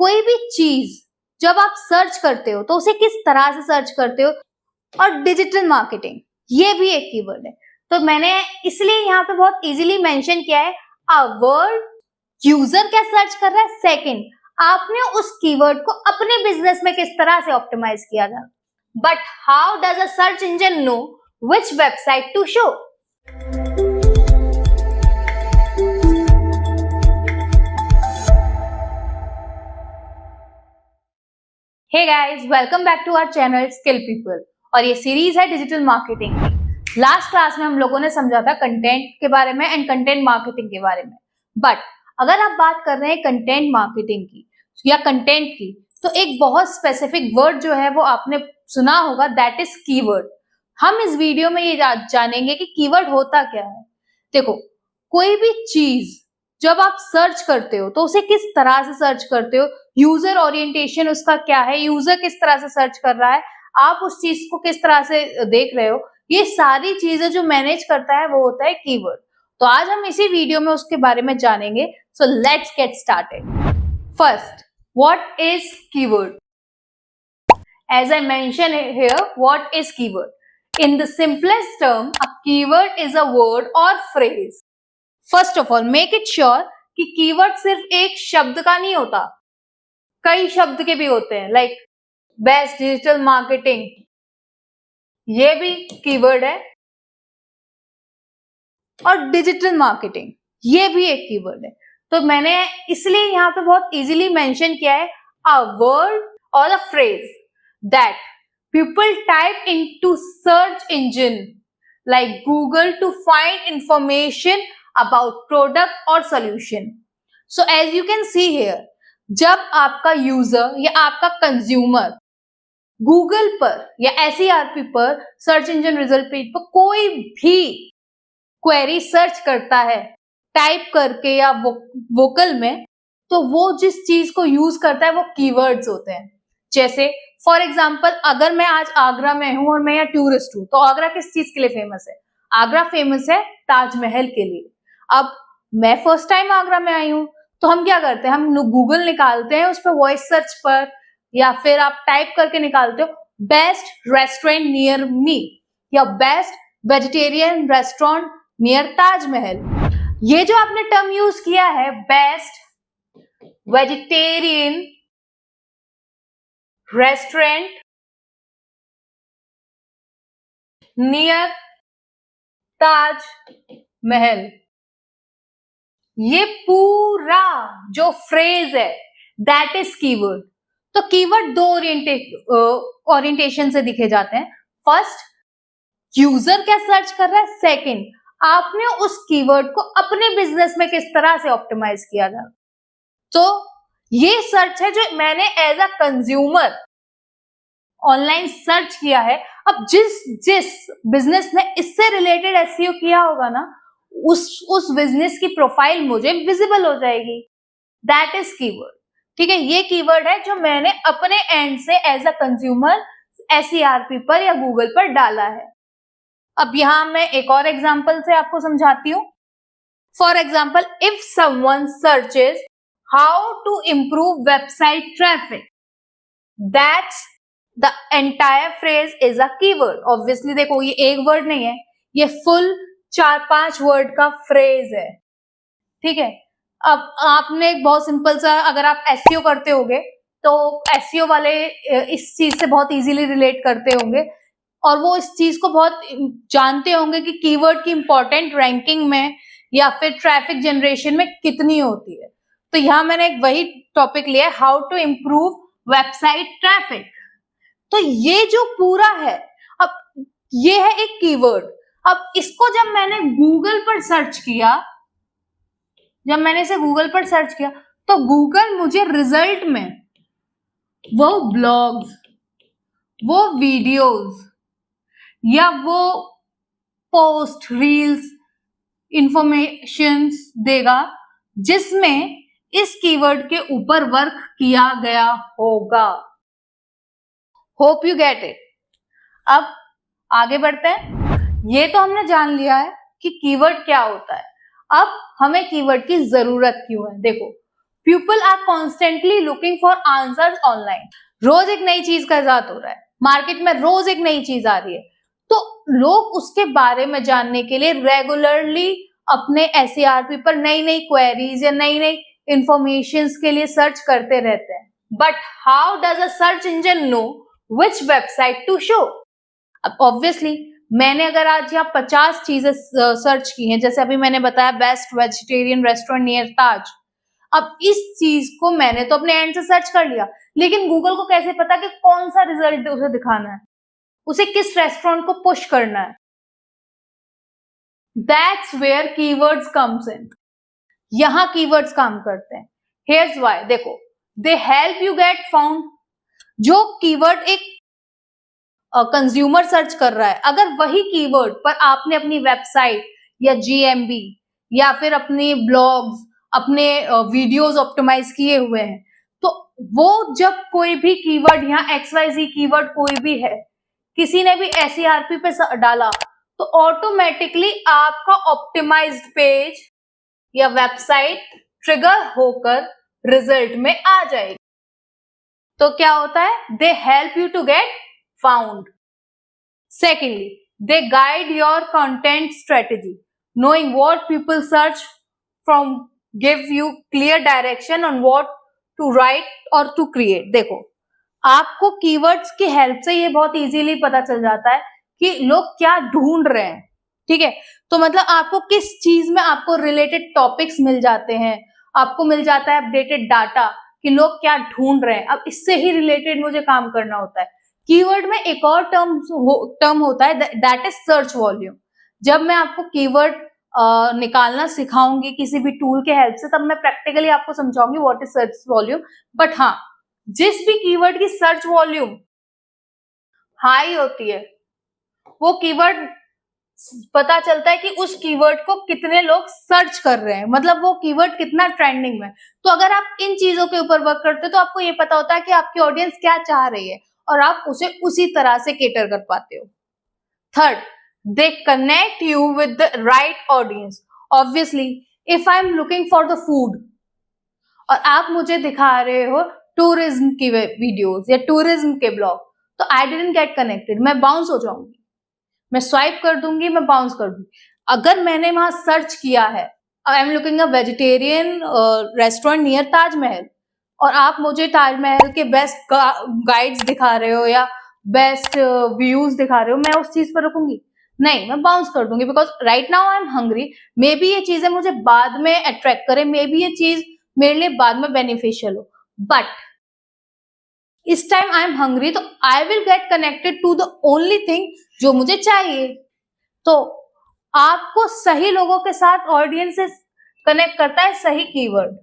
कोई भी चीज जब आप सर्च करते हो तो उसे किस तरह से सर्च करते हो, और डिजिटल मार्केटिंग ये भी एक कीवर्ड है। तो मैंने इसलिए यहाँ पे बहुत इजीली मेंशन किया है अ वर्ड यूजर क्या सर्च कर रहा है, सेकंड आपने उस कीवर्ड को अपने बिजनेस में किस तरह से ऑप्टिमाइज किया जाए। But how does a search engine know which website to show? Hey guys, welcome back to our channel Skill People, और ये सीरीज है डिजिटल मार्केटिंग की। लास्ट क्लास में हम लोगों ने समझा था कंटेंट के बारे में एंड कंटेंट मार्केटिंग के बारे में। बट अगर आप बात कर रहे हैं कंटेंट मार्केटिंग की या कंटेंट की, तो एक बहुत स्पेसिफिक वर्ड जो है वो आपने सुना होगा, दैट इज कीवर्ड। हम इस वीडियो में ये जानेंगे कि कीवर्ड होता क्या है। देखो, कोई भी चीज जब आप सर्च करते हो तो उसे किस तरह से सर्च करते हो, यूजर ओरिएंटेशन उसका क्या है, यूजर किस तरह से सर्च कर रहा है, आप उस चीज को किस तरह से देख रहे हो, ये सारी चीजें जो मैनेज करता है वो होता है कीवर्ड। तो आज हम इसी वीडियो में उसके बारे में जानेंगे। So let's get started. First, what is keyword? As I mentioned here, what is keyword? In the simplest term, a keyword is a word or phrase. First of all, make it sure कि keyword सिर्फ एक शब्द का नहीं होता, कई शब्द के भी होते हैं। लाइक बेस्ट डिजिटल मार्केटिंग, ये भी कीवर्ड है, और डिजिटल मार्केटिंग ये भी एक कीवर्ड है। तो मैंने इसलिए यहाँ पे बहुत इजीली मेंशन किया है अ वर्ड और a phrase that people type into search engine like Google to find information about product or solution. So as you can see here, जब आपका यूजर या आपका कंज्यूमर गूगल पर या SERP पर, सर्च इंजन रिजल्ट पेज पर कोई भी क्वेरी सर्च करता है टाइप करके या वोकल में, तो वो जिस चीज को यूज करता है वो कीवर्ड्स होते हैं। जैसे फॉर एग्जाम्पल, अगर मैं आज आगरा में हूं और मैं यहाँ टूरिस्ट हूं, तो आगरा किस चीज के लिए फेमस है? आगरा फेमस है ताजमहल के लिए। अब मैं फर्स्ट टाइम आगरा में आई हूं, तो हम क्या करते हैं, हम गूगल निकालते हैं उस पर वॉइस सर्च पर, या फिर आप टाइप करके निकालते हो बेस्ट रेस्टोरेंट नियर मी या best vegetarian restaurant near Taj Mahal. ये जो आपने टर्म यूज किया है best vegetarian restaurant near Taj Mahal, ये पूरा जो फ्रेज है दैट इज कीवर्ड। तो कीवर्ड दो ओरिएंटेशन से दिखे जाते हैं। फर्स्ट, यूजर क्या सर्च कर रहा है, सेकंड आपने उस कीवर्ड को अपने बिजनेस में किस तरह से ऑप्टिमाइज किया जाए। तो ये सर्च है जो मैंने as a consumer online search किया है। अब जिस बिजनेस ने इससे रिलेटेड एसईओ किया होगा ना, उस बिजनेस की प्रोफाइल मुझे विजिबल हो जाएगी। That is keyword. ठीक है, ये कीवर्ड है जो मैंने अपने एंड से एज अ कंज्यूमर SERP पर या गूगल पर डाला है। अब यहां मैं एक और एग्जांपल से आपको समझाती हूं। For example, if someone searches how to improve website traffic, that's the entire phrase is a keyword. Obviously देखो, ये एक वर्ड नहीं है, ये फुल 4-5 वर्ड का फ्रेज है। ठीक है, अब आपने एक बहुत सिंपल सा, अगर आप SEO करते होंगे तो SEO वाले इस चीज से बहुत इजीली रिलेट करते होंगे, और वो इस चीज को बहुत जानते होंगे कि कीवर्ड की इंपॉर्टेंट रैंकिंग में या फिर ट्रैफिक जनरेशन में कितनी होती है। तो यहां मैंने एक वही टॉपिक लिया है, how to improve website traffic. तो ये जो पूरा है, अब ये है एक कीवर्ड। अब इसको जब मैंने गूगल पर सर्च किया, तो गूगल मुझे रिजल्ट में वो ब्लॉग्स, वो वीडियोस या वो पोस्ट, रील्स, इंफॉर्मेशंस देगा जिसमें इस कीवर्ड के ऊपर वर्क किया गया होगा। Hope you get it. अब आगे बढ़ते हैं। ये तो हमने जान लिया है कि कीवर्ड क्या होता है। अब हमें कीवर्ड की जरूरत क्यों है। देखो, people are constantly looking for answers online. रोज एक नई चीज का इजाद हो रहा है, मार्केट में रोज एक नई चीज आ रही है, तो लोग उसके बारे में जानने के लिए रेगुलरली अपने SERP पर नई नई क्वेरीज या नई नई इंफॉर्मेशन के लिए सर्च करते रहते हैं। But how does a search engine know which website to show? अब ऑब्वियसली मैंने अगर आज यहाँ 50 चीजें सर्च की हैं, जैसे अभी मैंने बताया बेस्ट वेजिटेरियन रेस्टोरेंट नियर ताज, अब इस चीज को मैंने तो अपने एंड से सर्च कर लिया, लेकिन गूगल को कैसे पता कि कौन सा रिजल्ट उसे दिखाना है, उसे किस रेस्टोरेंट को पुश करना है? That's where keywords comes in. यहां कीवर्ड्स काम करते हैं। हियर्स व्हाई, देखो, they help you get found. जो कीवर्ड एक कंज्यूमर सर्च कर रहा है, अगर वही कीवर्ड पर आपने अपनी वेबसाइट या GMB या फिर अपने ब्लॉग्स, अपने वीडियोस ऑप्टिमाइज किए हुए हैं, तो वो जब कोई भी कीवर्ड यहाँ XYZ कीवर्ड कोई भी है, किसी ने भी SERP पे डाला, तो ऑटोमेटिकली आपका ऑप्टिमाइज्ड पेज या वेबसाइट ट्रिगर होकर रिजल्ट में आ जाएगी। तो क्या होता है? They help you to get found. Secondly, they guide your content strategy. Knowing what people search from give you clear direction on what to write or to create. देखो, आपको keywords की हेल्प से ये बहुत इजीली पता चल जाता है कि लोग क्या ढूंढ रहे हैं, ठीक है? तो मतलब आपको किस चीज में आपको रिलेटेड टॉपिक्स मिल जाते हैं, आपको मिल जाता है अपडेटेड डाटा कि लोग क्या ढूंढ रहे हैं। अब इससे ही रिलेटेड मुझे काम करना होता है। कीवर्ड में एक और टर्म होता है, दैट इज सर्च वॉल्यूम। जब मैं आपको कीवर्ड निकालना सिखाऊंगी किसी भी टूल के हेल्प से, तब मैं प्रैक्टिकली आपको समझाऊंगी what is search volume. But हाँ, जिस भी कीवर्ड की सर्च वॉल्यूम हाई होती है, वो कीवर्ड पता चलता है कि उस कीवर्ड को कितने लोग सर्च कर रहे हैं, मतलब वो कीवर्ड कितना ट्रेंडिंग में। तो अगर आप इन चीजों के ऊपर वर्क करते हो तो आपको ये पता होता है कि आपकी ऑडियंस क्या चाह रही है और आप उसे उसी तरह से केटर कर पाते हो। Third, they connect you with the right audience. Obviously if I am looking for the food और आप मुझे दिखा रहे हो टूरिज्म की वीडियोस या टूरिज्म के ब्लॉग, तो आई डिडंट गेट कनेक्टेड, मैं बाउंस हो जाऊंगी, मैं स्वाइप कर दूंगी, मैं बाउंस कर दूंगी। अगर मैंने वहां सर्च किया है I am looking a vegetarian restaurant near Taj Mahal और आप मुझे ताजमहल के बेस्ट गाइड्स दिखा रहे हो या बेस्ट व्यूज दिखा रहे हो, मैं उस चीज पर रुकूंगी नहीं, मैं बाउंस कर दूंगी। Because right now I am hungry, may be ये चीजें मुझे बाद में अट्रैक्ट करें, मे बी ये चीज मेरे लिए बाद में बेनिफिशियल हो, बट इस टाइम आई एम हंग्री, तो I will get connected to the only thing जो मुझे चाहिए। तो आपको सही लोगों के साथ ऑडियंस से कनेक्ट करता है सही कीवर्ड।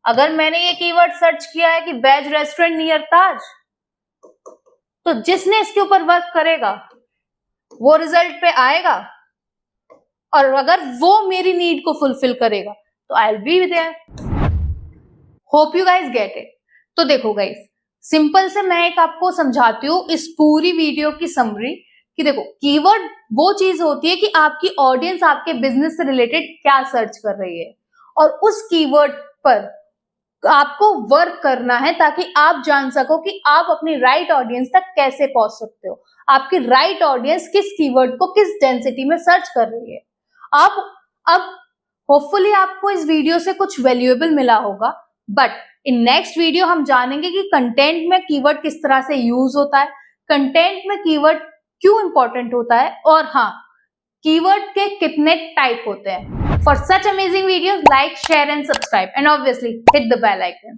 अगर मैंने ये कीवर्ड सर्च किया है कि वेज रेस्टोरेंट नियर ताज, तो जिसने इसके ऊपर वर्क करेगा वो रिजल्ट पे आएगा, और अगर वो मेरी नीड को फुलफिल करेगा तो I will be there. Hope you guys get it. तो देखो गाइज, सिंपल से मैं एक आपको समझाती हूँ इस पूरी वीडियो की समरी कि देखो, कीवर्ड वो चीज होती है कि आपकी ऑडियंस आपके बिजनेस से रिलेटेड क्या सर्च कर रही है और उस कीवर्ड पर आपको वर्क करना है ताकि आप जान सको कि आप अपनी राइट ऑडियंस तक कैसे पहुंच सकते हो, आपकी राइट ऑडियंस किस कीवर्ड को किस डेंसिटी में सर्च कर रही है। आप अब होपफुली आपको इस वीडियो से कुछ वैल्यूएबल मिला होगा, बट इन नेक्स्ट वीडियो हम जानेंगे कि कंटेंट में कीवर्ड किस तरह से यूज होता है, कंटेंट में कीवर्ड क्यों इंपॉर्टेंट होता है, और हाँ, कीवर्ड के कितने टाइप होते हैं। For such amazing videos, like, share and subscribe, and obviously hit the bell icon.